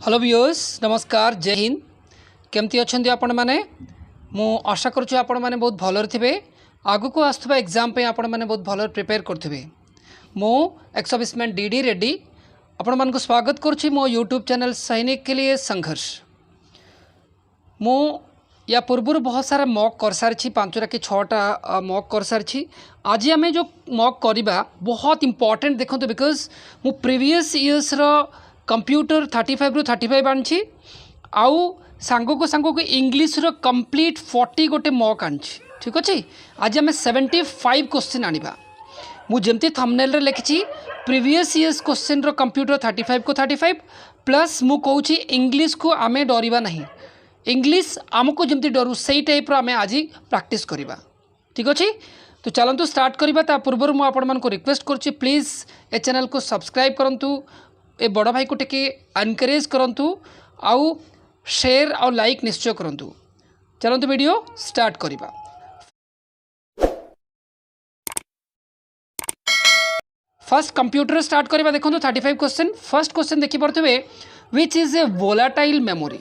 Hello viewers नमस्कार जय हिंद केमती अच्छे आपण मैंने मु आशा करुँ आपण मैंने बहुत भलर थे आगु को आसुवा एग्जाम पे आपण मैंने बहुत भलर प्रिपेयर करुवे मु एक्स सर्विसमैन डी रेड्डी आपण मान को स्वागत करुँची मो यूट्यूब चैनल सैनिक के लिए संघर्ष। मु या पूर्व बहुत सारा मॉक कर सारी 5टा कि 6टा मॉक कर सारी। आज आम जो मॉक करवा बहुत इंपॉर्टेंट देखो बिकॉज मु प्रीवियस इयर्स कंप्यूटर 35 रु 35 आनी आउ सांग को इंग्लीश रो कंप्लीट 40 गोटे मॉक आनी ठीक अच्छे। आज आम 75 क्वेश्चन आनिबा मु जेमती थंबनेल रे लिखी प्रीवियस इयर्स क्वेश्चन रो कंप्यूटर 35 को 35 प्लस मु कहूँ इंग्लीश को आमे डरवा नहीं इंग्लीश आमको जमती डरू से टाइप आम आज प्रैक्टिस करवा ठीक अच्छे। तो चलतु स्टार्ट करवा ता पूर्व मुझे आपण को रिक्वेस्ट करुँची प्लीज़ ए चैनल को सब्सक्राइब करंतु ए बड़ भाई को टिके एनकरेज करंतु आउ शेयर और लाइक निश्चय करंतु। चलतु वीडियो स्टार्ट करवा। फर्स्ट कंप्यूटर स्टार्ट करवा देखो 35 क्वेश्चन। फर्स्ट क्वेश्चन देखी पड़े which is a volatile memory.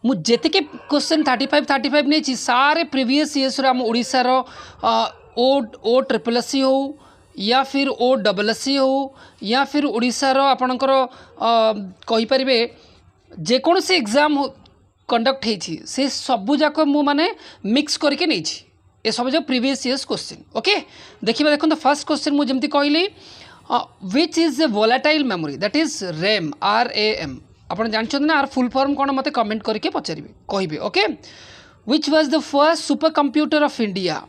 मु जेतिके क्वेश्चन 35 नहीं सारे प्रीवियस इयर्स आम ओडिशार ओ ट्रिपल एस सी हो या फिर ओ डबल एस सी हो या फिर ओडिशार आपणकर कहींपारे जेकोसी एग्जाम कंडक्ट होती से सबू जाक मु माने मिक्स करके नहीं ये सब जो प्रीवियस इयर्स क्वेश्चन ओके। देखिए देखो तो फर्स्ट क्वेश्चन मुझे जमती कहली which is a volatile memory that is RAM RAM आपन जानछन ना आर फुल फॉर्म कोन मते कमेंट करके पचारिबे कहिबे okay. Which was the first super computer of India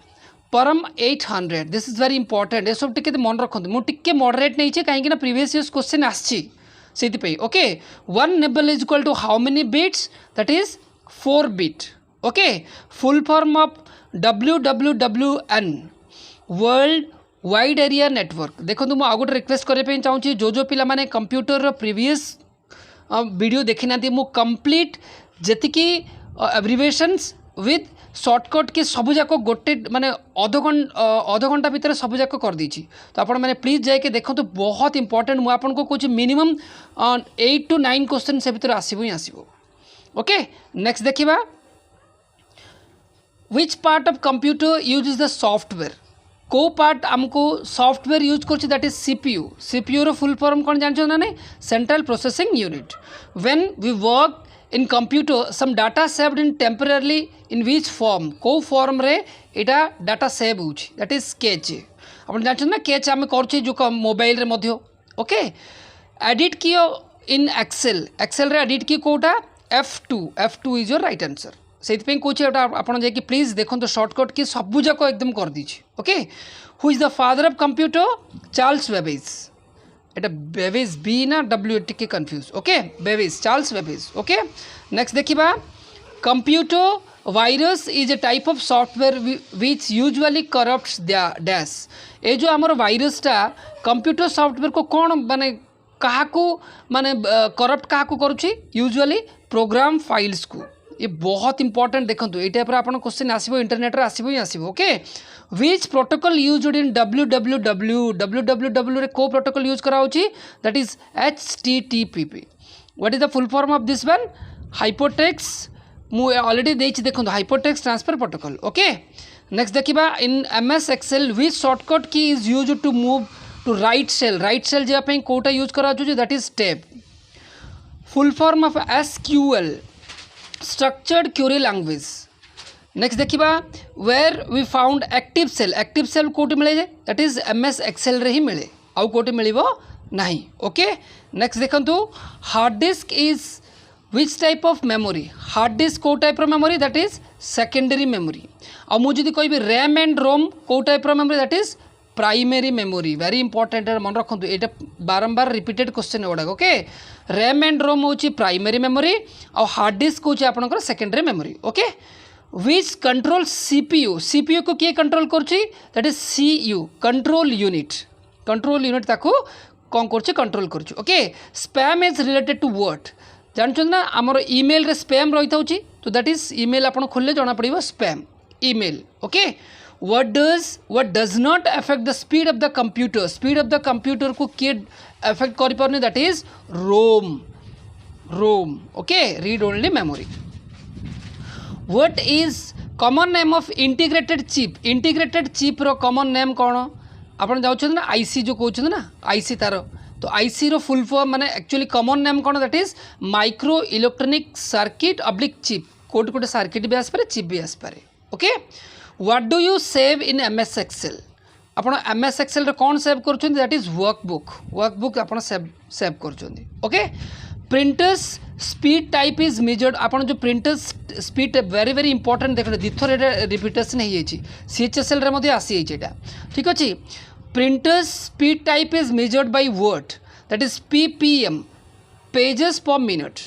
परम 800 दिस इज वेरी इंपॉर्टेंट ये सब टिके मन रखते मुझे मॉडरेट नहीं कहीं ना प्रीवियस इयर्स क्वेश्चन आसी okay. 1 nibble is equal to how many bits that is 4 bit okay. Full form of WWWN world wide area network. देखो मुझे आउ गोटे रिक्वेस्ट करने चाहूँगी जो पिला माने कंप्यूटर प्रीवियस वीडियो देखी ना मु कंप्लीट जेतिकी एब्रिविएशंस विथ शॉर्टकट के सबूक गोटे माने अध घंटा भितर सबूक कर दी। तो आप प्लीज जाके देखो तो बहुत इंपॉर्टेंट मुझे आपको कौन मिनिमम 8 to 9 क्वेश्चन से भितर आसो ही आसो ओके। नेक्स्ट देखा which part of computer use the software को पार्ट आमको सॉफ्टवेयर यूज कर दैट इज CPU रो फुल फॉर्म कौन जानते ना central processing unit. When we work in computer some data saved in temporary in which form को form रे एटा डाटा सेव हो दैट इज स्केच आप जानते ना स्केच आम कर मोबाइल रे मध्य ओके। एडिट कियो इन एक्सेल रे एडिट की कोटा F2 is your right answer से कौन आप प्लीज देखो तो शॉर्टकट की सबूक एकदम कर दीजिए okay. Who is the father of computer Charles Babbage एटा बेबेज बी ना W टिके confuse okay Babbage Charles Babbage okay. Next देखा computer virus is a type of software which usually corrupts dash. ये जो आमर वायरसटा कंप्यूटर सॉफ्टवेयर को कौन माने काहाकू माने करप्ट काहाकू करुछि यूजुअली प्रोग्राम फाइल्स को। ये बहुत इंपॉर्टेंट देखो ये टाइप आपन क्वेश्चन आसो इंटरनेट आसो ही आसो okay. Which protocol used in www रे को प्रोटोकॉल यूज करा होची that is HTTP। What is the full form of this one hypertext मु ऑलरेडी देछि देखो hypertext transfer protocol okay. Next देखिबा in MS excel which shortcut key is used to move to right cell जे पे कोटा यूज करा होची that is tab. Full form of SQL structured query language. Next देखिबा where we found active cell कोटी मिले दैट इज MS एक्सेल रे ही मिले आउ कोटी मिलिबो नहीं ओके। नेक्स्ट देखंतु hard disk is which type of memory hard disk को टाइप रो memory that is secondary memory. आ मु जदि कहबी रैम एंड रोम को टाइप रो memory that is primary memory very important मन रखु ये बारंबार रिपीटेड क्वेश्चन गुड़ाक ओके। रैम एंड रोम हूँ प्राइमरी मेमोरी और हार्ड डिस्क हूँ आपंकर secondary memory okay. Which control CPU को किए control करुँची that is CU control unit ताकू कौन कर कंट्रोल करुँच okay. Spam is related to what जानते ना आमर ईमेल रे स्पैम रही था तो दैट इज ईमेल आप खोलले जना पड़ो spam email okay. what does not affect the speed of the computer को किए affect कर पारनी that is ROM ROM okay read only memory what is common name of integrated chip रो common name कौन आपन जाउछन ना आईसी जो कहउछन ना आईसी तार तो आईसी रो फुल फॉर्म माने एक्चुअली कॉमन नेम कौन that is micro electronic circuit oblique chip code code circuit भी आस पारे चिप भी आस पारे okay what do you save in MS excel आपन एमएस एक्सेल रे कौन सेव करछन दैट इज वर्कबुक आपन सेव करछन okay printers speed type is measured आपन जो printers speed very very important देखो दिथर एटा रिपीटेशन हो जाइए सीएचएसएल रे मध्ये आसी एटा ठीक अछि printers speed type is measured by word that is ppm pages पर minute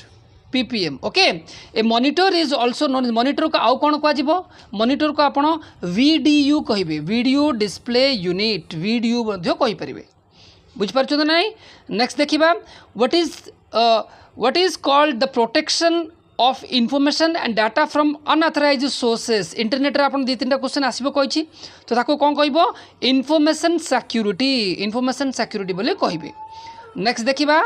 ppm okay A monitor is also known monitor को आउ कौन कह मॉनिटर को आपण वीडीयू कहिबे वीडियो डिस्प्ले यूनिट वीडियो मध्ये कहि परिबे बुझ पारछो ना नहीं नेक्स्ट देखिबा what is called the protection of information and data from unauthorised sources internet रे आपण 2-3टा क्वेश्चन आसीबो कहिछि तो ताको कोन कहबो इनफॉरमेशन सिक्योरिटी बोले कहबे नेक्स्ट देखिबा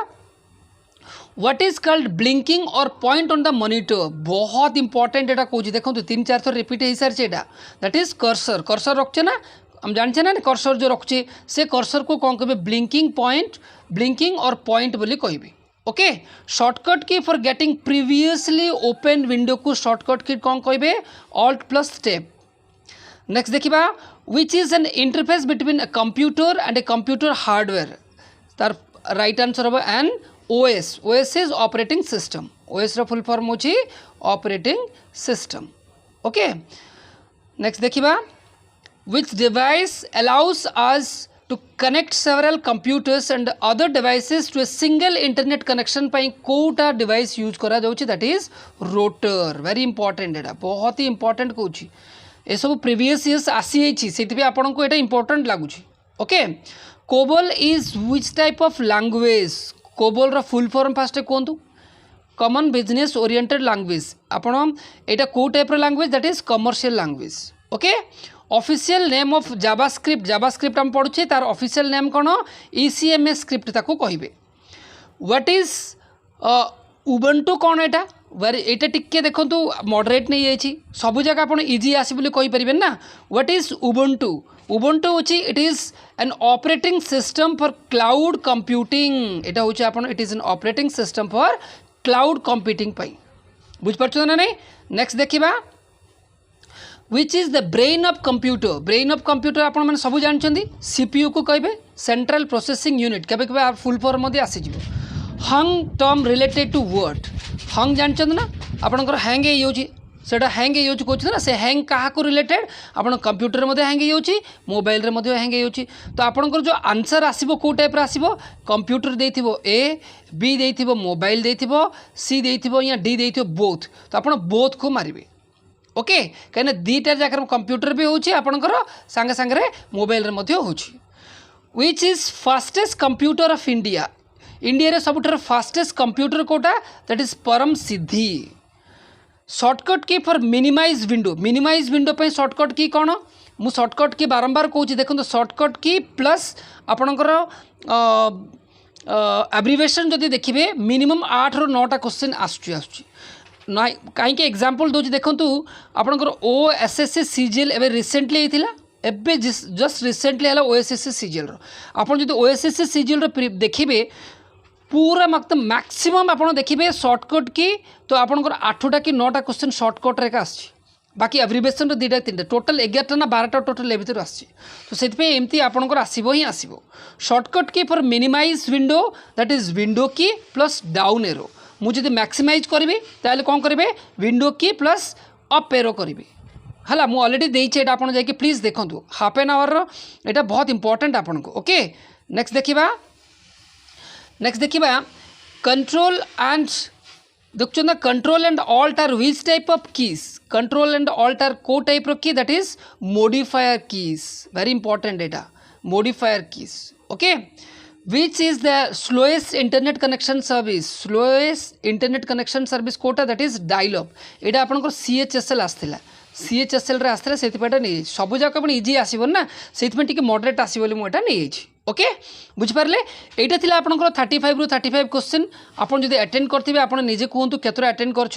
व्हाट इज कॉल्ड ब्लिंकिंग और पॉइंट ऑन द मॉनिटर बहुत इंपोर्टेंट एटा कहूँ देखो 3-4 थर रिपीट हो सारी एटा दैट इज कर्सर रखचे ना हम जानचे ना कर्सर जो रखचे से कर्सर को कौन कहे ब्लिंकिंग और पॉइंट बोली कहबे okay shortcut key for getting previously open window को शॉर्टकट की कौन कहबे ऑल्ट प्लस स्टेप नेक्स्ट देखिबा which is an interface between a computer and a computer hardware तार राइट आंसर हम an OS is operating system OS रो full form होची operating system okay next देखिबा which device allows us to connect several computers and other devices to a single internet connection पाई कोटा device use करा जाउची that is rotor very important एटा बहुत ही important कहूची ए सब previous years आसी एछि सेति पे आपन को एटा इंपोर्टेंट लागुची okay COBOL is which type of language COBOL रो फुल फॉर्म फास्ट कोंतु कॉमन बिजनेस ओरिएंटेड लैंग्वेज आपण एटा को टाइप रो language that is commercial language okay official name of JavaScript हम पढ़ुचे तार ऑफिशियल नेम कौन ECMS स्क्रिप्ट ताको कहिबे व्हाट इज उबंटू कौन एटा एटा टिके देखंतु मॉडरेट नहीं जाइछि सब जगह आपण इजी आसी बोली कहि परिबेन ना व्हाट इज उबंटू होची it is an operating system for cloud computing एटा होची आपण it is an operating system for cloud computing पाई बुझ परछो ना नहीं नेक्स्ट देखिबा which is the brain of computer आपण माने सब जानछंदी CPU को कहबे सेंट्रल प्रोसेसिंग यूनिट केबे केबे फुल फॉर्म मध्ये आसी जिवो हंग टर्म रिलेटेड टू वर्ड हंग जानछंद ना आपनकर हैंग हे योची सेटा हैंग हे योची कोछि ना से हैंग काहा को रिलेटेड आपण कंप्यूटर मध्ये हैंग हे योची मोबाइल रे मध्ये हैंग हे योची तो आपनकर जो आंसर आसीबो को टाइप रे आसीबो कंप्यूटर देथिबो A B देथिबो मोबाइल देथिबो C देथिबो या D देथिबो बोथ तो आपण बोथ को मारिबे ओके कहीं दीटा जगह कंप्यूटर भी होची आपनकर संगे संगे मोबाइल रे मध्ये होची which is fastest computer of India रे सबुठार फास्टेस्ट कंप्यूटर कोटा that is Param Siddhi shortcut key for minimise window पे शॉर्टकट की कौन मु शॉर्टकट की बारंबार कहूँ देखो शॉर्टकट की प्लस आपणकर एब्रिवेशन जदि देखिए मिनिमम 8 ରୁ 9टा क्वेश्चन आसुची ना कहीं एग्जांपल दूसरी देखूँ आपंकर OSSC CGL एवं रिसेंटली होता एवं जस्ट रिसेंटली है OSSC CGL आप जो OSSC CGL देखिए पूरा मैक्सिमम आप देखिए शॉर्टकट की तो आपंकर 8टा कि 9टा क्वेश्चन शॉर्टकट रे आसी बाकी एब्रिवेशन 2टा 3टा टोटल 11टा ना 12टा टोटल ए भर आसी तो से एमती आपंकर आसो ही आसो shortcut key for minimise window that is window key plus down arrow मुझे मैक्सिमाइज करी ताले कौन करेंगे window key plus up arrow करी है मुझे अलरेडी देखे आप प्लीज देखूँ हाफ एन आवर यहाँ बहुत इंपोर्टेंट आपन को ओके नेक्स्ट देखिबा कंट्रोल एंड देखुं ना control and alt R which type of keys control and alt R को टाइप रो key that is modifier keys very important एटा modifier keys okay which is the slowest internet connection service कोटा that is dial up एटा आपन को CHSL आस्थिला CHSL रे आस्थिला सेति PETA नै सब जाक अपन इजी आसीबो ना सेति पे टिके मॉडरेट आसीबो ले मु एटा नै ओके बुझिपारे यहाँ थी आप 35 रु 35 क्वेश्चन आप जो अटेंड करते आप निजे कहतु केतरा अटेंड कर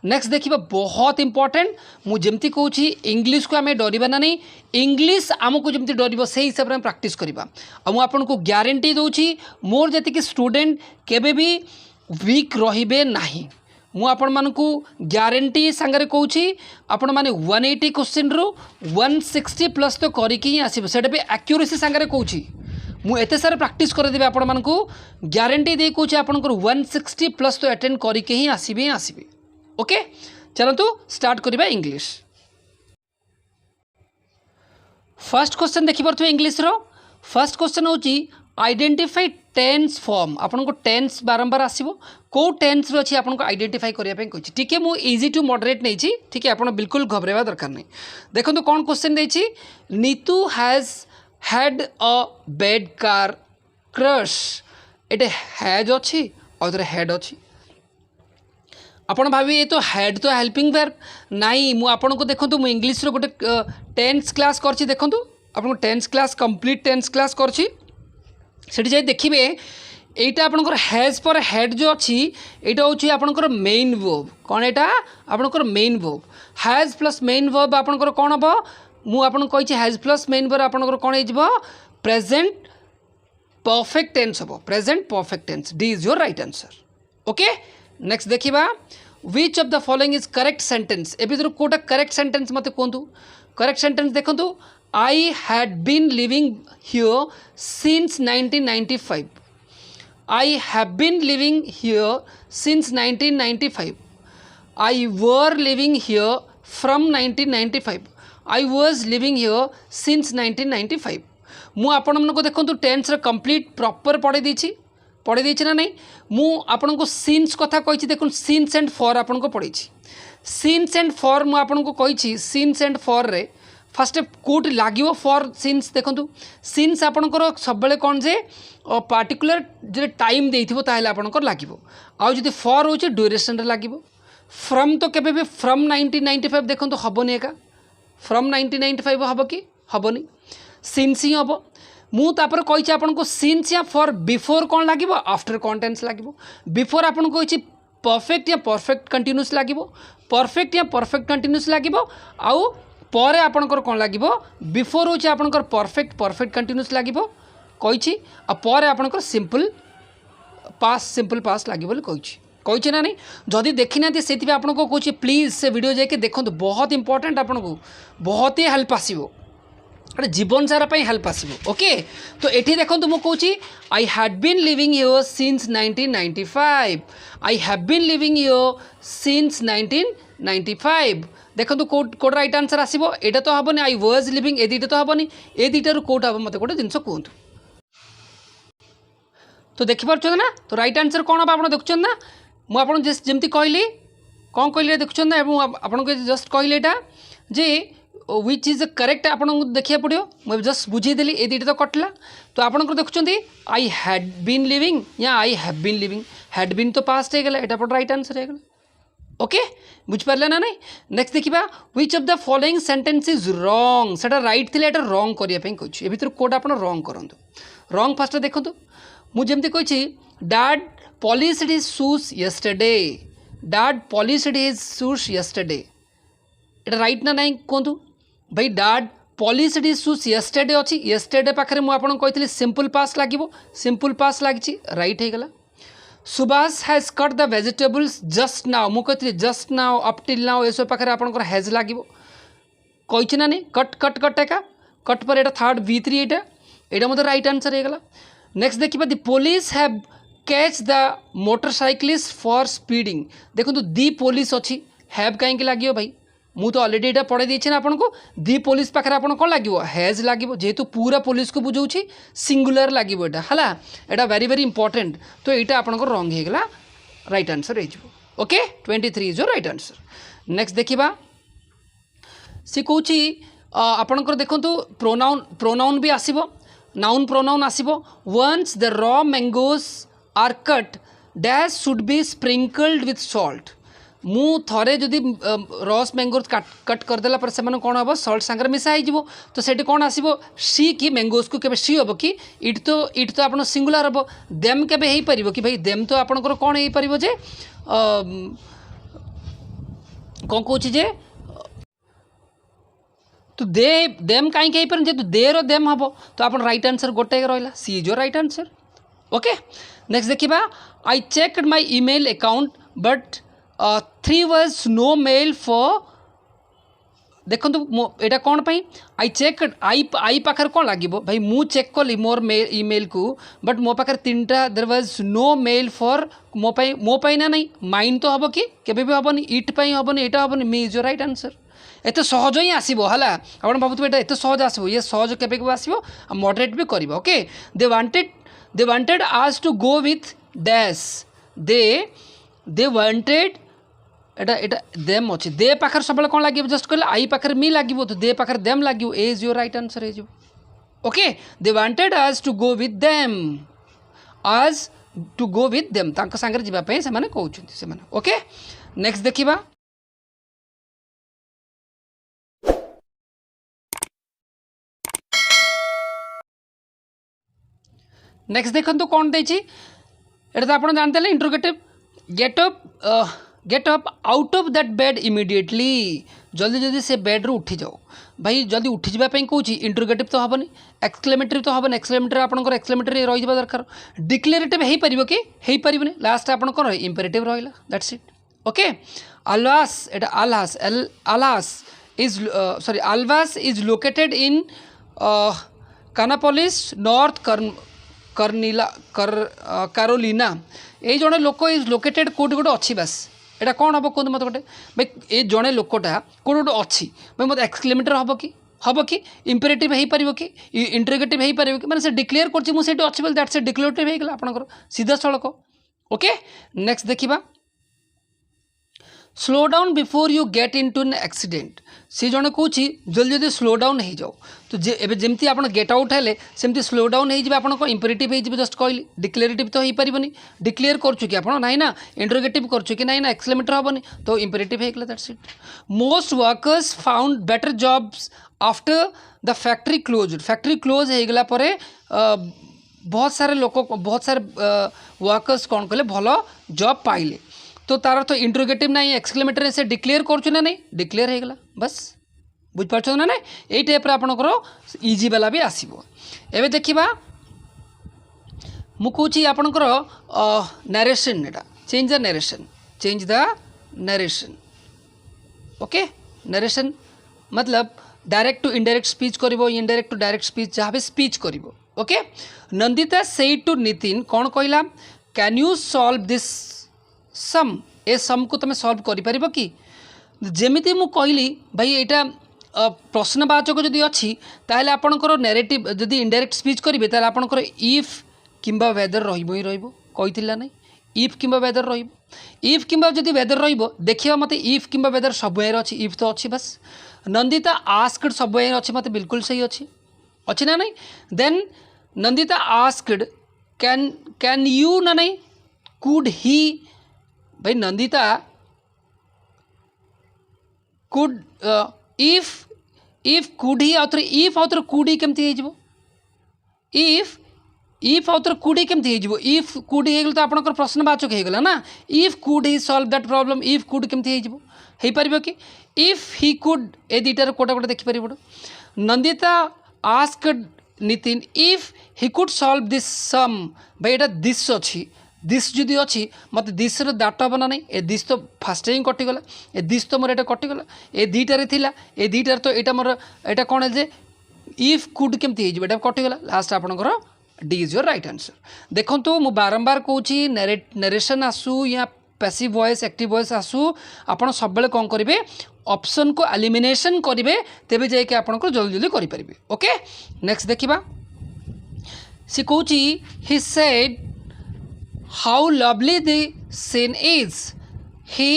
नेक्स्ट देखिए बहुत इंपोर्टेंट मुझे कहूँ इंग्लीश को आम डरवा ना नहीं इंग्लीश आमको जमी डर से हिसाब से प्राक्ट करवा आपको ग्यारंटी दूसरी मोर जी स्टूडेंट केबे भी वीक रे ना मु आपण मानकु ग्यारंटी सांगरे कहूँ आपण माने 180 क्वेश्चन रु 160 प्लस तो करिकी ही आसीबो सेटा भी एक्यूरेसी सांगरे कहूँ मु एते सारे प्रैक्टिस कर देबे आपण मानकु ग्यारंटी दे कहूँ आपनकर 160 प्लस तो अटेंड करिके ही आसीबे ओके चलतु स्टार्ट करबा इंग्लिश। फर्स्ट क्वेश्चन देखि परथु इंग्लिश रो फर्स्ट क्वेश्चन होची आइडेंटिफाई टेन्स फॉर्म आपको टेन्स बारंबार आसो कौ टेन्स अच्छी आपको आइडेंटिफाई करने को टी मु इजी टू मॉडरेट नहीं ठीक है आप बिल्कुल घबराइबा दरकार नहीं। देखो कौन क्वेश्चन देछि Neetu has had a bad car crash ये हैज अच्छी और हेड अच्छी आपण भावी ये तो हेड तो हेल्पिंग वर्ब नाई मु आपन को देखंतु मु इंग्लिश रो गोटे टेन्स क्लास करछि देखंतु आपन tense class complete tense class करछि सेठी जाई देखिबे एटा आपनकर हैज पर हेड जो अच्छी एटा होछि आपनकर मेन वर्ब कोन एटा आपनकर main verb has plus main verb आपनकर कोन हबो मु आपन कहिछि हैज प्लस मेन वर्ब आपनकर कोन हेजिबो प्रेजेंट परफेक्ट टेन्स हबो present perfect tense D is your right answer okay. Next देखिबा which of the following is correct sentence ए भितर कोटा करेक्ट सेंटेंस मते कोंतु करेक्ट सेंटेंस देखंतु I had been living here since 1995 I have been living here since 1995 I were living here from 1995 I was living here since 1995 मु आपण मन को देखंतु टेन्स रे कंप्लीट प्रॉपर पढ़े देछि ना नहीं मु आपण को सिंस कथा कहिछि देखुन सिंस एंड फॉर आपण को पढ़ी सिंस एंड फॉर मु आपण को कहिछि सिंस एंड फॉर रे फास्ट कोट लगे फॉर सिंस देखो सिंस आपणकर सब कौन जे पार्टिकुलर जो टाइम देथिबो ताहेले आपणकर लागिबो आउ जदि फॉर होचे ड्यूरेशन रे लागिबो फ्रॉम तो केबे भी फ्रॉम 1995 देखो तो हबनी एका फ्रॉम 1995 हबो कि हबनी सिंस ही हबो मु तापर कहिछि आपनको सिंस या फॉर बिफोर कौन लागिबो आफ्टर कॉन्टेंस लागिबो बिफोर आपन कहिछि परफेक्ट या परफेक्ट कंटीन्यूअस लागिबो परफेक्ट या परफेक्ट कंटीन्यूअस लागिबो आउ पर आपणकर कौन लगे बिफोर होचे आपणकर परफेक्ट परफेक्ट कंटीन्यूअस लगे कही पर आपणकर सिंपल पास लगे कही ना नहीं जदि देखी ना से आपको कहे प्लीज से वीडियो जाके देखो बहुत इंपोर्टेंट आपको बहुत ही हेल्प आसो अरे जीवन सारा हेल्प आसो ओके। तो ये देखो मुझे कौची I had been living here since 1995 I have been living here since 1995 देखो कोड राइट आंसर आसो एटा तो हेनी आई वाज लिविंग ए दुटा तो हेनी ए दुटार कौटा हम मत गोटे जिनस कहतु तो देखिपुर ना तो राइट आंसर कौन हम आप देखुं ना मुझे जमी कहली कौन कहली देखुं ना आपको जस्ट कहली यहाँ जे व्हिच इज करेक्ट आपको देखा पड़ो मुझे जस्ट बुझेदेली ए दुटा तो कटला तो आपको देखुं आई हैड बीन लिविंग या I have been living had been तो पास्ट होगा यहाँ पर राइट आंसर होगा ओके बुझिपारे ना नहीं। नेक्स्ट देखा which of the following sentence is wrong सेटा राइट थिले एटा रॉन्ग करिया पे कहूँ ए भितर कोड आप रॉन्ग करंतु रॉन्ग फास्ट देखो मुझे कही dad polished his shoes yesterday dad polished his shoes yesterday एटा राइट ना नहीं कहतु भाई dad polished his shoes yesterday अच्छी यस्टरडे पाखे मुझे कही सिंपल पास लगे सिंपल पास लगी राइट होगला Subhash has cut the vegetables just now मु कही just now up till now ये सब पाखे आपंकर हैज लगे कही ना नहीं कट कट कट एका कट पर एटा थर्ड V3 एटा मतलब राइट आंसर होगला। नेक्स्ट देखिए the police have catch the motorcyclist for speeding देखो दी पुलिस अच्छी हैव कहीं लगे भाई मु तो ऑलरेडी यहाँ पढ़े देछि ना आपको दी पुलिस पाखे आप कौन लगे हैज लगे जेहेतु पूरा पुलिस को बुझाऊँ सिंगुलर लगे है यहाँ वेरी वेरी इंपोर्टेंट तो यहाँ आपको रंग होगा राइट आंसर हो okay 23 is your right answer. Next देखा सी कौन आपणकर देखो प्रोनाउन भी आसो नाउन प्रोनाउन आसो once the raw mangoes are cut dash should be sprinkled with salt मु थरे जदि रस मैंगो कट करदेला पर से कौन हम सल्ट सांगे मिसाई तो से कौन आसो सी कि मैंगोज को केबे सी हम कि इट तो आप सिंगुलर हम देम केबे हो पार कि भाई देम तो आपंकर कौन हो पार जे कौन कौन जे तो दे देम कहीं जेहतु दे रो देम हम तो आप राइट आंसर गोटे रहा C is your right answer okay next देखिबा I checked my email account but 3 was no mail for देखो यहाँ कौन पाई आई चेक आई पाखर कौन लगे भाई मु चेक कली मोर ईमेल को बट मो पाखे 3टा there was no mail for मो ना नहीं माइन तो हम कि केबे भी हेनी इट हेनी यहाँ हेनी me is your right answer एत सहज ही आसो है आप भावुए एत सहज आसो ये सहज केबे आसो मॉडरेट भी कर okay they wanted us to go with dash they wanted एटा देम अच्छे दे पाखर सब कौन लगे जस्ट कहले आई पाखर मी लगे तो दे पाखर देम लगे A is your right answer हो okay they wanted us to go with them us to go with them तांको सांगरे जीवाई से कहते ओके नेक्स्ट देखिबा नेक्स्ट देखो कौन देती ये तो आप जानते interrogative get up out of that bed immediately जल्दी जल्दी से बेड रू उठी जाओ भाई जल्दी उठी जावाई कौन इंट्रोगेटिव तो हेनी एक्सक्लेमेटरी तो हेनी एक्सक्लेमेटरी आपंकर एक्सक्लेमेटरी रही दरकार डिक्लेरेटिव हो पार कि हो पारे लास्ट आप कौन इंपेरेटिव रहा दैट्स इट ओके आलवास एटा आलहास आलहास इज सॉरी आलवास is located in Kannapolis North Carolina ये जड़े लोक इज लोकेटेड कौट गोटे अच्छी बास यहाँ कौन हम कहते मत गोटे भाई ये जड़े लोकटा कौट गोटे अच्छी भाई मतलब एक्सक्लेमेटर हम कि इंपेरेटिव हो पार कि इंट्रोगेटिव हो पार कि मैंने डिक्लेयर कर अच्छी बोल दैट से डिक्लेरेटिव होगा आपंकर सीधा सड़क ओके नेक्स्ट देखिबा slow down before you get into an accident सी जड़े कौन जल्दी जल्दी स्लो डाउन हो जाओ तो जमी आप गेट आउट है सेमती स्लो डाउन हो इंपेरेटिव हो जस्ट कहली डिक्लेरेटिव तो हो पारनि डिक्लेयर करूँ कि आप ना इंट्रोगेटिव करूँ कि ना एक्सक्लेमेटर हेनी तो इंपेरेटिव होगा that's it most workers found better jobs after the factory close होगला बहुत सारे लोक बहुत सारे वर्कर्स कौन कले भल जॉब पाइले तो तार तो इंट्रोगेटिव ना एक्सक्लेमेटर से डिक्लेयर करूँ ना नहीं डिक्लेयर होगला बस बुझिपार ना ना यही टाइप आपंकर इजी वाला भी आसो एवं देखा मुझे आपंकर नरेशन एटा change the narration okay narration मतलब डायरेक्ट टू इनडायरेक्ट स्पीच करिवो इनडायरेक्ट टू डायरेक्ट स्पीच जहाँ भी स्पीच करिवो okay Nandita said to Nitin कौन कहला can you solve this sum a sum को तुम सॉल्व कर पार कि जमीती मु कहली भाई यहाँ प्रश्नवाचक जदि अच्छी ताहले आपणकर नैरेटिव जदि इनडायरेक्ट स्पीच करेंगे ताहले आपणकर इफ किंबा वेदर रहिबो ही रहिबो कहिथिला नै इफ किंबा वेदर रहिबो इफ किंबा जदि वेदर रहिबो देखिबा मते इफ किंबा वेदर सब अच्छी इफ तो अच्छी बस नंदिता आस्क्ड सब अच्छी मते बिल्कुल सही अच्छी ना नहीं then Nandita asked can you ना नहीं कुड ही भाई Nandita could if could he author if author could he केमती हो इफ आउथर कुड ही केमती हो इफ कुड ही तो आपंकर प्रश्नवाचक होगला ना if could he solve that problem if could केमती हो पार कि इफ ही कुड ए दुटार कोटा कोटा देखिपर Nandita asked Nitin if he could solve this sum भाई यहाँ दिस अच्छी दिस जदि अच्छी मत दिस दाट हम ना नहीं ए दिस तो फास्ट ही कटिगला ए दिस तो मोर एटा कटिगला ए दुटार थिला ए दुटार तो यहाँ मोर यहाँ कौन है जे इफ कुड केमती हो कटिगला लास्ट आपंकर D is your right answer देखो मु बारंबार कहूँ नरेशन आसू या पैसिव वॉइस एक्टिव वॉइस आसू आपड़ सब कौन करेंगे ऑप्शन को एलिमिनेशन करेंगे तेज जाकि आपको जल्दी जल्दी करेंगे ओके नेक्स्ट देखा सी कहूँ he said how lovely the scene is he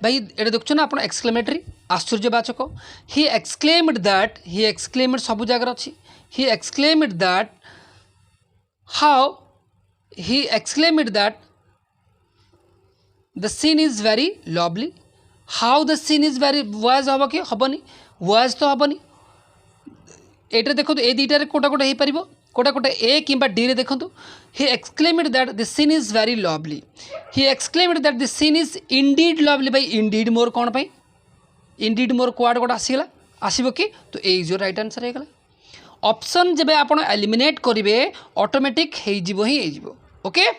भाई ये देखु ना आप एक्सक्लेमेटरी आश्चर्यवाचक ही एक्सक्लेम्ड सब जगह अच्छी he exclaimed that how he exclaimed that the scene is very lovely how the scene is very was हम कि हेनी वाज तो हेनी ये देखो ए दुटारे कोटा कोटा हो पार कोटा कोटा ए कि डी रे देखो he exclaimed that the scene is very lovely he exclaimed that the scene is indeed lovely बाई इंडीड मोर कौन पाई इंडीड मोर कुआड गोटे आसीगला आसब कि तो ये इज योर राइट आंसर होगा ऑप्शन जब आप एलिमिनेट करेंगे ऑटोमेटिक हो okay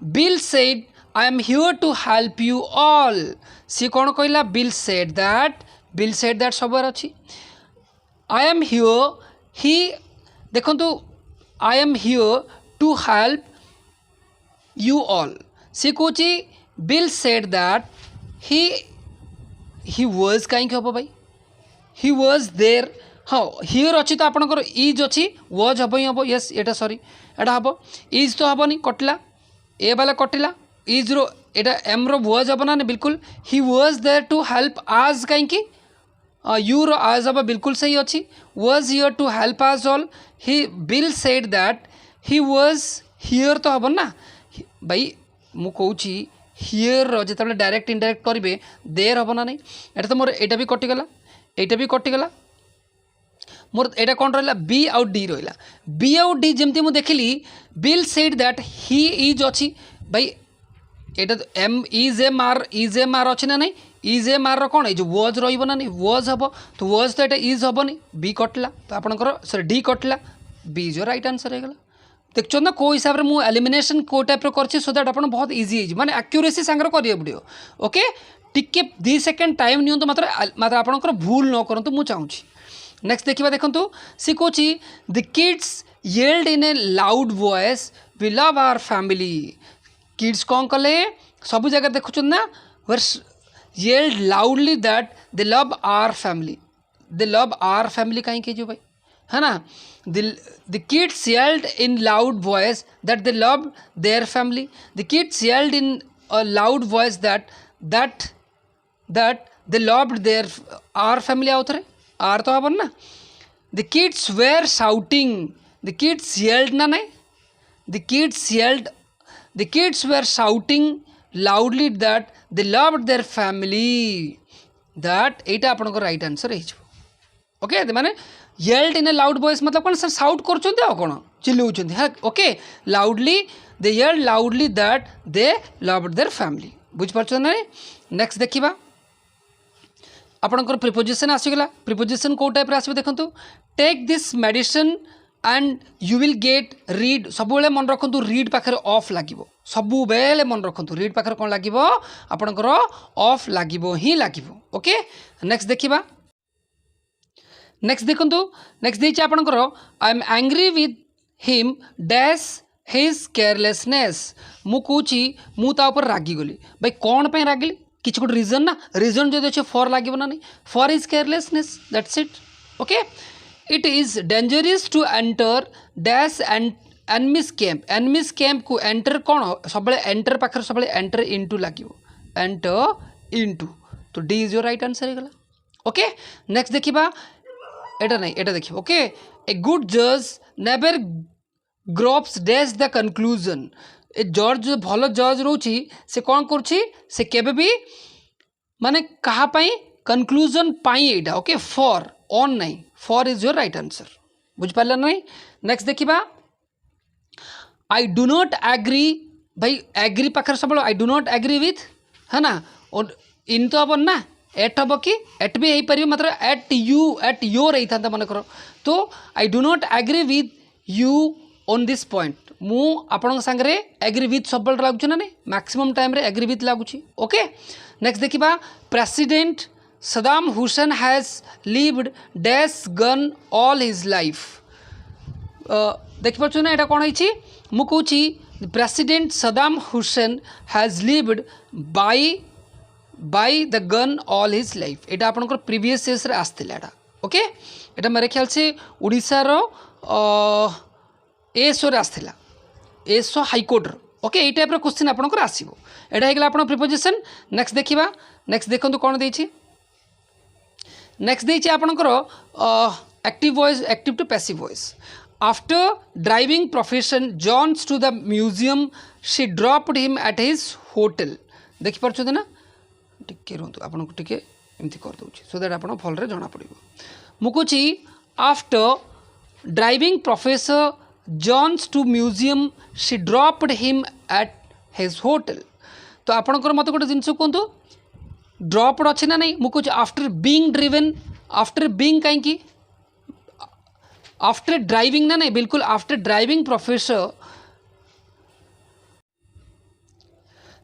Bill said I am here to help you all सी कौन कहला बिल सेड दैट सब अच्छी आई एम हियर ही देखु I am here to help you all सी कौच Bill said that he was कहीं हम भाई ही वाज देयर हाँ हियर अच्छी तो आपंकर इज अच्छी वाज हम ही हम येस एटा सॉरी एटा हम इज तो हेनी कटिला ए वाला कटिला is row Etah M row was हम ना बिल्कुल he was there to help us कहीं यू रो आज हम बिल्कुल सही अच्छी was here to help us all he Bill said that he was here तो हम ना भाई मु कहूँ हियर जो डायरेक्ट इनडायरेक्ट करेंगे देर हम ना नहीं एटा तो मोर एटा भी कटिगला एटा भी कटिगला मोर एटा कौन रहा बी आउ डी रहा बी आउ डी जमती मुझे देखिली Bill said that he is अच्छी भाई एटा तो एम इज एम आर अच्छी ना नहीं इज एम आर कौन ये जो वाज रहा नहीं वाज हम तो वाज तो ये इज हेनी बी कटला तो आपंकर सॉरी डी कटला बी इज राइट आंसर होगा देखुन ना कौ हिसाब से मुझे एलिमिनेशन को टाइप कर सो दैट आप बहुत इजी माने एक्यूरेसी सांगे करिए पड़ो ओके टिके 2 सेकेंड टाइम नियंतु मात्र आपंकर भूल न करूँ मुझे चाहूँगी नेक्स्ट देखा देखो सी कौच the kids yelled in a loud voice we love our family kids कौन कले सब जगह देखुन ना वर yelled loudly that they love our family कहीं जो भाई है ना the kids yelled in loud voice that they loved their family the kids yelled in a loud voice that they loved their our family out there are तो हबन ना the kids were shouting the kids yelled ना नहीं the kids were shouting loudly that they loved their family that एटा आपन को right answer है okay माने yelled in a loud voice मतलब कौन सर साउट कर कौन चिल्लाऊँ हाँ okay loudly they yelled loudly that they loved their family बुझिपार ना नेक्स्ट देखा आपंकर प्रिपोजिशन आसीगला प्रिपोजिशन कौ टाइप आसो देखो take this medicine and you will get rid सब मन रखु रीड पाखे ऑफ लगे सब बेले मन रखु रीड पाखे कौन लगे आपंकर ऑफ लगे ही लगे ओके नेक्स्ट देखा नेक्स्ट देखो नेक्स्ट देखिए आपंकर I am angry with him dash his carelessness मु कौच मुपर रागिगली भाई कौन पे रागिली किसी गोटे रिजन ना रिजन जो अच्छे फॉर लगे ना नहीं for is carelessness that's it okay it is dangerous to enter dash and एनमिस camp को एंटर कौन सब एंटर पाखे सब एंटर इनटू लगे एंटर इनटू तो D is your right answer होगा ओके नेक्स्ट देखा एटा नहीं एटा देखिए ओके ए गुड जज never gropes dash the conclusion ए जज जो भल जज रोची से कौन कर केबे भी माने कहा पाई कंक्लूजन पाई एटा ओके फॉर ऑन नहीं for is your right answer बुझिपारे नहीं नेक्स्ट देखा आई डू नॉट एग्री भाई एग्री पाखे सब I do not agree with है ना और इन तो हम ना एट हम कि एट भी हो पार मात्र एट योर होता मन कर तो I do not agree with you on this point मु आपण सांगे एग्री विथ सब लगुच ना नहीं मैक्सिमम टाइम रे एग्री विथ लगुच ओके नेक्स्ट देखा president Saddam Hussein has lived dash gun all his life देखिपुर ना यहाँ कौन है मु कहूँ president Saddam Hussein has lived by the gun all his life यहाँ आपंकर प्रीवियस इयर्स रे आसला ओके यहाँ मेरे ख्याल से उड़ीसार एएसओ आसला एएसओ हाईकोर्टर ओके ये टाइप क्वेश्चन आपंकर आसो यहाँ होगा आप प्रिपोजिशन नेक्स्ट देखा नेक्स्ट देखो कौन देती नेक्स्ट देती आपंकर active voice active to passive voice after driving profession Johns to the museum she dropped him at his hotel देखिपार ना टिके रुहतु आपन को टिके एमती कर दूची सो दैट आपन भलरे जना पड़िबो मु कहूची after driving professor Johns to museum she dropped him at his hotel तो आपणकर मत गोटे जिनस कहतु ड्रॉप्ड अच्छे ना नहीं मुझे after being driven after being कहीं आफ्टर ड्राइविंग ना नहीं बिल्कुल आफ्टर ड्राइविंग प्रोफेसर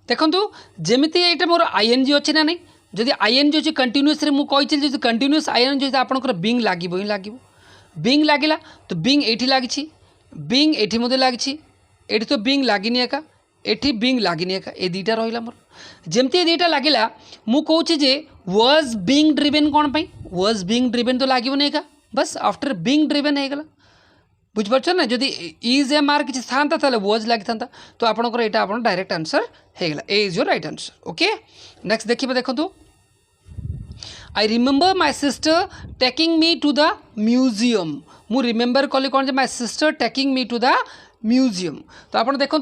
देखु जमीती यहाँ मोर आईएनजी अच्छे ना नहीं जदि आईएनजी अच्छे कंटिन्यूअस मुझे कंटिन्यूअस आईएनजी आपंकर बीइंग लगे ही लगे बीइंग लगिला तो बीइंग एठी लागी बीइंग एठी मध्य लागी एठी तो बीइंग लागिनी एका एठी बीइंग लागिनी एका ए दुईटा रहा मोर जमती दुईटा लगिला मु कहूँ जे वाज बीइंग ड्रिवेन कौन पाई वाज बीइंग ड्रिवेन तो लगे एका बस आफ्टर बीइंग ड्रिवेन हो गला बुझिपार ना जदि इज ए मार्क किसी था ताले वाज लगी था तो आपंकर यहाँ आप डायरेक्ट आंसर हो गला A is your right answer okay next देखिए देखो I remember my sister taking me to the museum मु रिमेम्बर कली कौन my sister taking me to the museum तो आप देखो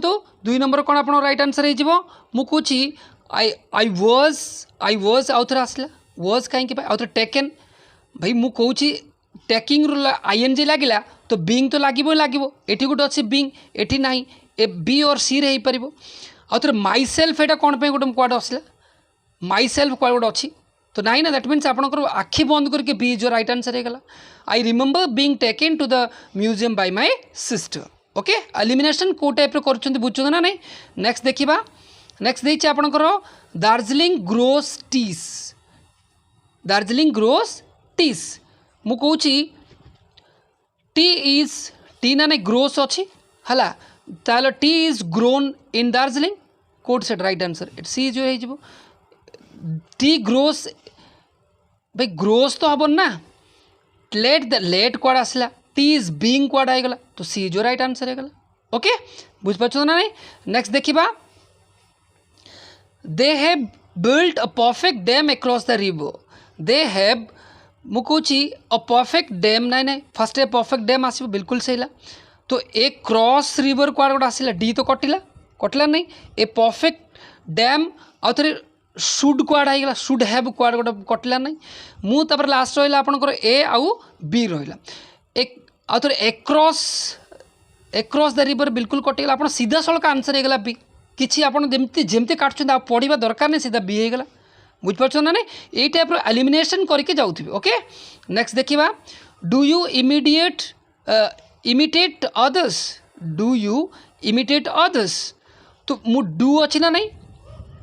2 नंबर कौन आप राइट आंसर हो मुझे आई वाज आउ थे आसला वाज कहीं आउ थे टेकन भाई मु कहूँ टेकिंग आईएनजी लगिला तो बीइंग तो लगे ये गोटे अच्छे बीइंग एटी ना ए बी और सी रे पार आउ थे माई सेल्फ यहाँ कौन पे गोटे कौन आसला माई सेल्फ कौन गोटे अच्छी तो नाई ना दैट मीन्स आपंकर आखि बंद करके B is your right answer होगा I remember being taken to the museum by my sister okay elimination को टाइप कर बुझुन ना नहीं नेक्स्ट देखा नेक्स्ट देखिए आपंकर दार्जिलिंग ग्रोस टीस दार्जिलिंग ग्रोस टीस मु कहूँ टी इज टी ना नहीं ग्रोस अच्छी है ताल T is grown in Darjeeling code से राइट आंसर इट सी जो हो टी ग्रोस भाई ग्रोस तो हम ना लेट कौड़ आसला टी इज बीइंग कौड़ आईगला तो सी जो राइट आंसर होगा ओके बुझिपार ना नहीं नेक्स्ट देखा they have built a perfect dam across the river they have मु कहूँ अ परफेक्ट डैम नाई ना फर्स्ट ए परफेक्ट डैम आसो बिल्कुल सही ला तो ए क्रॉस रिवर कौड़ गोटे आसला डी तो कटिला नहीं ए परफेक्ट डैम आउ थे शुड कौड़ आईगला शुड हैव कौड़ गोटे कटिला नहीं मुझे लास्ट रहा आपंकर ए आउ बी रहा एक आउ थे एक्रॉस द रिवर बिल्कुल कटिगला आप सीधा सड़क आंसर होगा बी किसी आपमती जमती काटुँच पढ़ा दरकार नहीं सीधा बी होगा बुझिपार ना नहीं ये टाइप एलिमिनेशन करके जाऊे ओके नेक्स्ट देखा do you imitate others do you imitate others तो मु डू अच्छी ना नहीं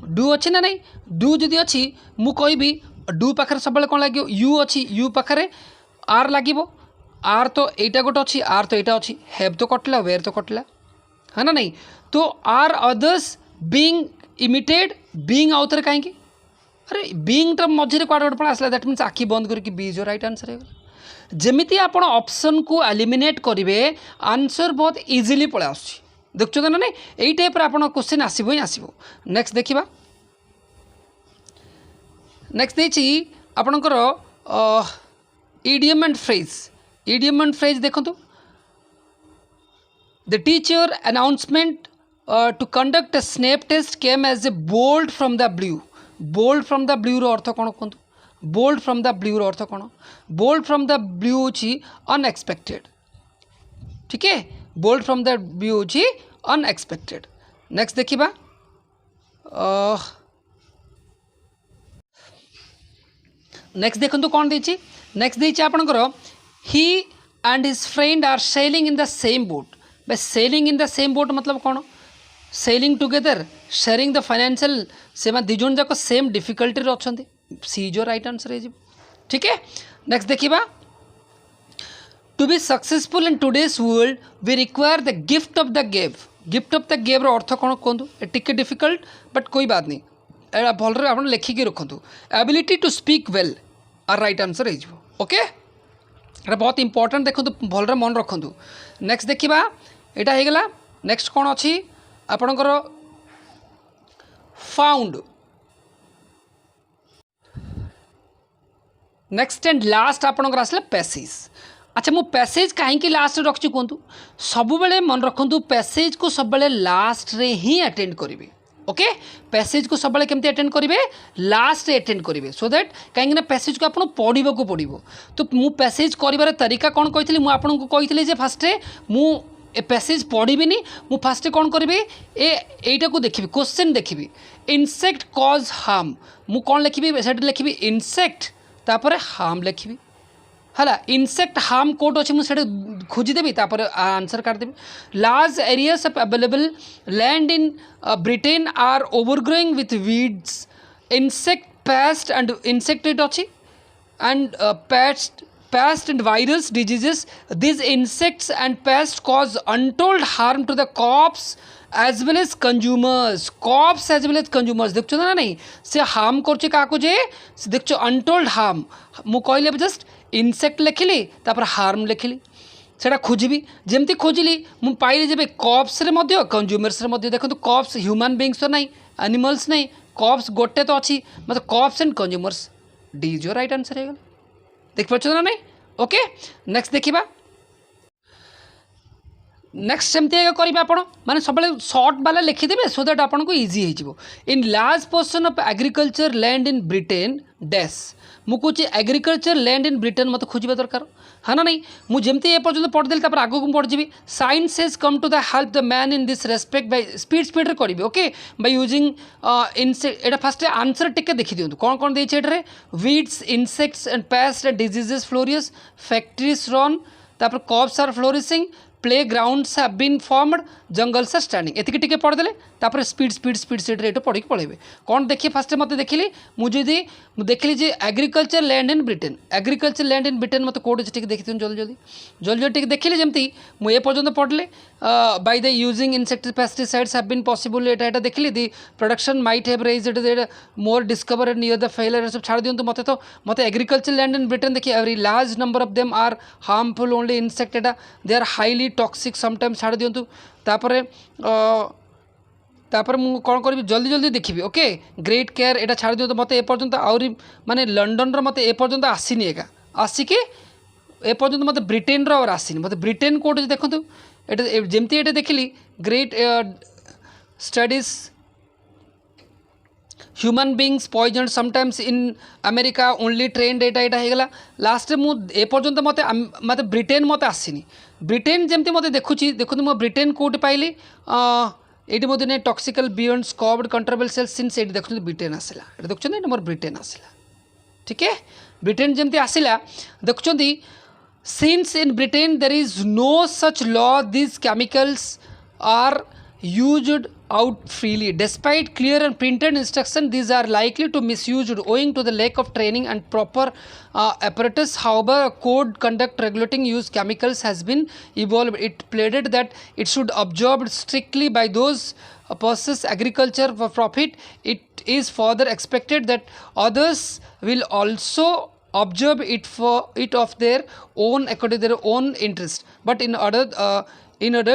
डू अच्छी ना नहीं डू जदि अच्छी मु कहबी डू पाखे सब कौन लगे यू अच्छी यू पाखे आर लगे आर तो यहाँ गोटे अच्छी आर तो यहाँ अच्छी हैव तो कटिला वेयर तो कटिला है ना नहीं तो are others being imitated being आउ थे कहीं अरे बीइंग टा मझे कौड़ गोटे आसला दैट मीन्स आखि बंद करके B is your right answer होगा जमीती आप ऑप्शन को एलिमिनेट करेंगे आंसर बहुत इजीली पलै आस देखुं ना नहीं यही टाइप आप क्वेश्चन आसो ही आसो नेक्स्ट देखा नेक्स्ट देखिए आपणकर इडियम एंड फ्रेज देखो the teacher announcement to conduct a snap test came as a bolt from the blue रो अर्थ कौन कहतु बोल्ड फ्रॉम द ब्लू रो अर्थ कौन बोल्ड फ्रॉम द ब्लू होची अनएक्सपेक्टेड ठीक है बोल्ड फ्रॉम द ब्लू होची अनएक्सपेक्टेड नेक्स्ट देखा नेक्स्ट देखो कौन देछि नेक्स्ट देछि आपनकर he and his friend are sailing in the same boat बे sailing in the same boat मतलब कौन selling together sharing the financial से दिजन जाक सेम डिफिकल्टी अच्छा सी जो राइट आंसर है ठीक है नेक्स्ट देखा to be successful in today's world we require the gift of the gab अर्थ कौन कहतु टिके डिफिकल्ट बट कोई बात नहीं एटा भल आप लिखिकी रखु ability to speak well are right answer हो ओके ये बहुत इंपॉर्टेंट देखो भलरे मन रखु नेक्स्ट देखा यहाँ होगला नेक्स्ट कौन अच्छी आपणकर फाउंड नेक्स्ट एंड लास्ट आपणकर आसला पैसेज अच्छा मु पैसेज कहीं लास्ट रे रखी कहतु सब बेले मन रखु पैसेज को सब बेले लास्ट रे ही अटेंड करी ओके पैसेज को सब केमती अटेंड करेंगे लास्ट अटेंड करेंगे सो दैट कहीं पैसेज को आपको पढ़ा को पड़ो तो मु पैसेज कर तरीका कौन कही मुझे कही फास्ट मु ए पैसेज पढ़ी मु फास्ट कौन करी एटा को देखी क्वेश्चन देखी इनसेक्ट कॉज हार्म मु कौन लिखी से लिखी इनसेक्ट तापर हार्म लिखी है इनसेक्ट हार्म कोट अच्छे मुझे खोजीदेवी तापर आंसर काटदेवी large areas of available land in Britain are overgrowing with weeds insect pest and infected अच्छी and pest and virus diseases. These insects and pests cause untold harm to the crops as well as consumers. Crops as well as consumers. देखो ना नहीं से harm करचे काको जे देखो untold harm मु कहले just insect लिखिली तापर harm लिखिली सेटा खोजी जमती खोजिली मु पाइली जब कॉप्स रे मध्य कंज्यूमर्स रे मध्य देखो कॉप्स ह्यूमन बीइंग्स तो नहीं एनिमल्स नहीं कॉप्स गोटे तो अच्छी मतलब cops and consumers D is your right answer है देख पार्छ ना नहीं ओके नेक्स्ट देखा नेक्स्ट सेमती करेंगे आप माने सब सर्ट वाला लिखिदेवे सो दैट आपको इजी हो in large portion of agriculture land in Britain dash मु कौच एग्रीकल्चर लैंड इन ब्रिटेन मत खोजा दरकार हाँ ना नहीं मुझे ए पर्यटन पढ़देली आगे को पढ़ी science has come to the help the man in this respect by speed रे करी okay by using insect fast answer टिके देखी दिखाँ कौन कौन देखे weeds insects and pest and diseases flourish factories run तापर crops are flourishing playgrounds have been formed jungles are standing एतिक टिके पढ़देले तापर speed speed speed speed rate पढ़ी पढ़ेबे कौन देखिए फास्ट मत देखिली मुझे देखिली जे एग्रीकल्चर लैंड इन ब्रिटेन मत कोड टिके देखी जल्दी टिके देखिली जमती मुझे पर्यटन पढ़ले by the using insect pesticides have been possible एटा देखिली the production might have raised more discover near the failure सब छाड़ दियंतु मत एग्रीकल्चर लैंड इन ब्रिटेन देखिए every large number of them are harmful only insect एटा they are highly toxic sometimes छाड़ दियंतु तापर मु कौन करी जल्दी देखी ओके ग्रेट केयर एटा छाड़ दियो तो मत एपर्यंत आहरी माने लंडन रो मत एपर्यंत आसीनी एका आसिके एपर्यंत मत ब्रिटेन रो और आसीनी मत ब्रिटेन कोड देखंतु एटा जेमती एटा देखिली great studies human beings poison sometimes in America only trend एटा होगला लास्ट मु एपर्यंत मत ब्रिटेन मत आसीनी ब्रिटेन जमती मत देखुची देखो मो ब्रिटेन कोड पाइली ये मोदी टॉक्सिकल बियॉन्ड स्कॉब्ड कंट्रोवर्शियल सिंस ये देखते ब्रिटेन आसला ये देखते मोर ब्रिटेन आसला ठीक है ब्रिटेन जमती आसला देखुं since in Britain there is no such law this chemicals are used out freely despite clear and printed instruction these are likely to misused owing to the lack of training and proper apparatus however a code conduct regulating use chemicals has been evolved it pleaded that it should observed strictly by those pursues agriculture for profit it is further expected that others will also observe it for it of their own according to their own interest but in order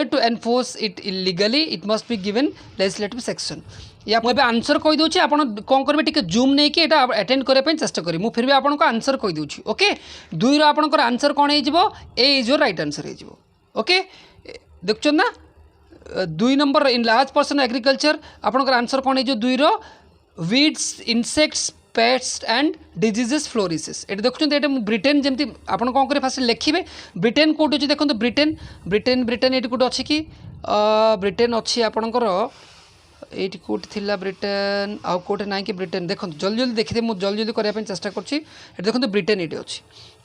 to enforce it illegally it must be given legislative section या मुझे answer कही दूँ आप कौन करेंगे T zoom नहीं कि attend करने चेष्टा करें मुझे फिर भी आपको आंसर कही दूँ ओके दुई आपंकर आंसर कौन हो A is your right answer हो ओके देखुन ना 2 number in large person agriculture आपंकर आंसर कौन हो 2 रो weeds insects pest and diseases flourishes ये देखते ये ब्रिटेन जमी आप कौन करें फास्ट लिखे ब्रिटेन कौट अच्छे देखो ब्रिटेन ब्रिटेन ब्रिटेन ये कौट अच्छी कि ब्रिटेन अच्छी आपणकर ये कौट थी ब्रिटेन आउ कौटे ना कि ब्रिटेन देखो जल्दी देखिए मुझे जल्दी करने चेष्टा कर देखो ब्रिटेन ये अच्छी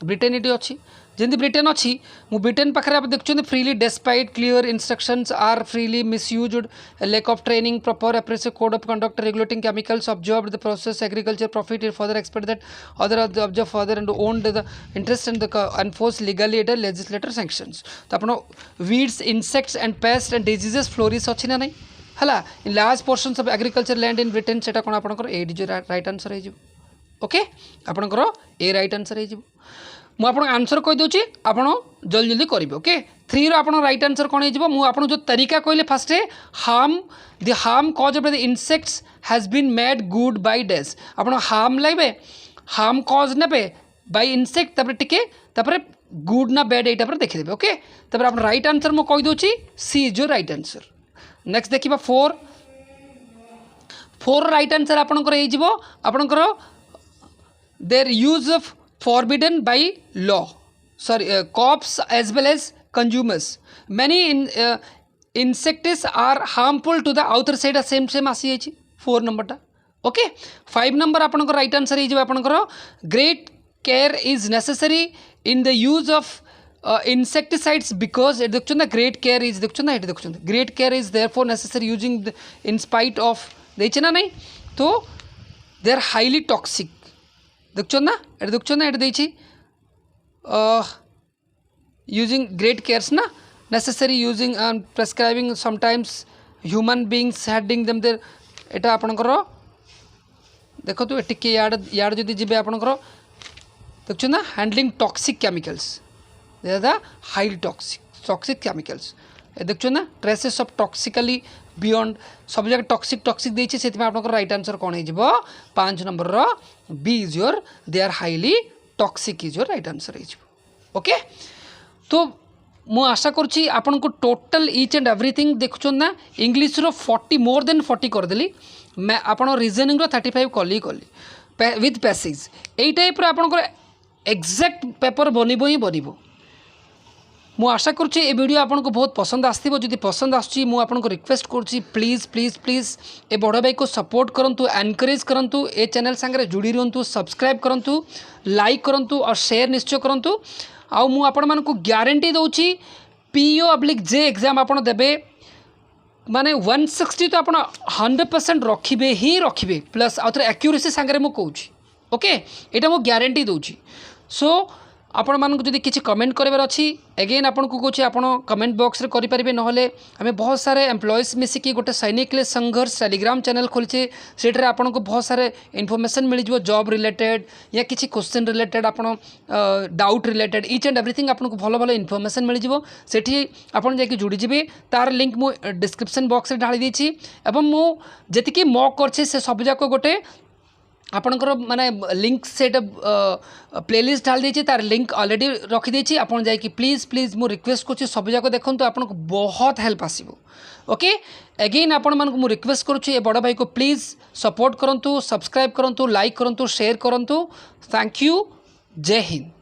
ब्रिटेन ये अच्छी जमी ब्रिटेन अच्छी मु ब्रिटेन पाखे आप देखते freely despite clear instructions are freely misused lack of training proper oppressive code of conduct regulating chemicals observed the process agriculture profit it further expect that other observe further and owned the interest and the enforce legally at legislator sanctions तो आप weeds insects and pest and diseases flourish अच्छी ना नहीं है in large portions of agriculture land in Britain से कौन आपंकर ए जो राइट आंसर हो ओके आपंकर ए राइट आंसर हो मुझे आंसर कहीदे आप जल्दी करेंगे ओके 3 रो आप राइट आंसर कौन हो जो तरीका कहले fast harm cause of the insects has been made good by dash आप हार्म लगे हार्म कॉज ने बाय इंसेक्ट टिके गुड ना बैड यहाँ देखीदे ओके आप राइट आंसर मुझे कहीदे C is your right answer next देखा 4 फोर राइट आंसर आपणकर हो आपणकर their use of forbidden by law sorry crops as well as consumers many insects are harmful to the outer side same आसी जाइए 4 नंबरटा okay 5 number आपणकर right answer हो आपणकर great care is necessary in the use of insecticides because it देखुछन great care is देखुछन ना देखुछन great care is therefore necessary using in spite of देइछ ना नहीं तो दे आर हाईली टॉक्सिक देखुछन ना देइछि using great cares na necessary using and prescribing sometimes human beings handing them their एटा आपणकर देखो तो टिके याड जदि जिबे आपणकर देखछ ना handling toxic chemicals they are the highly toxic chemicals ए देखछ ना ट्रेसेस ऑफ टॉक्सिकली बियॉन्ड सब जगह टॉक्सिक देछि सेति में आपणकर राइट आंसर कोन हे जिवो 5 नंबर रो B is your they are highly toxic is your right answer हे जिवो ओके तो मु आशा करुँची आपन को टोटल ईच एंड एवरीथिंग देखुन ना इंग्लीश रो 40 मोर देन 40 करदेली मैं आपन रीजनिंग रो 35 कली विथ पैसेज यही टाइप रो आपन एक्जाक्ट पेपर बनइबो ही बनइबो मु आशा करुँची ए वीडियो आपन को बहुत पसंद आसथिबो जदि पसंद आसुची मु आपन को रिक्वेस्ट करुँची प्लीज प्लीज प्लीज ए बड़ भाई को सपोर्ट करंतु एनकरेज करंतु ए चैनल संगे जुड़ी रहंतु सब्सक्राइब करंतु लाइक करंतु और शेयर निश्चय करंतु आउ मु आपण मान को ग्यारंटी दउची PO/J एग्जाम आपण देबे माने 160 तो आपण 100% रखिबे ही रखिबे प्लस आउथरे एक्यूरेसी संगे मु कहूची ओके एटा मु ग्यारंटी दउची सो आपण मान को जदि किछि कमेंट करबार अछि अगेन आपण को कहूची आपण कमेंट बॉक्स रे करि परिबे नहले हमें बहुत सारे एम्प्लॉइज मिसिकी गोटे सैनिक ले संघर्ष टेलीग्राम चैनल खोलचे सेठरे आपण को बहुत सारे इन्फॉर्मेशन मिल जिवो जॉब रिलेटेड या किछि क्वेश्चन रिलेटेड आपण doubt related each and everything आपण को भलो भलो इन्फॉर्मेशन मिल जिवो सेठी आपण जाके जुड़ी जिबे तार लिंक मु डिस्क्रिप्शन बॉक्स रे ढाली देछि एवं मु जेतिकी मॉक करछि से सब जाको गोटे आपणकर माने लिंक सेट प्लेलिस्ट डाल देछि तार लिंक ऑलरेडी रखी देछि आपण जाय कि प्लीज प्लीज मु रिक्वेस्ट करछि सब जाको देखंतु आपन को बहुत हेल्प आसीबो ओके अगेन आपण मान को मु रिक्वेस्ट करूछि ए बड़ भाई को प्लीज सपोर्ट करंतु सब्सक्राइब करंतु लाइक करंतु शेयर करंतु थैंक यू जय हिंद।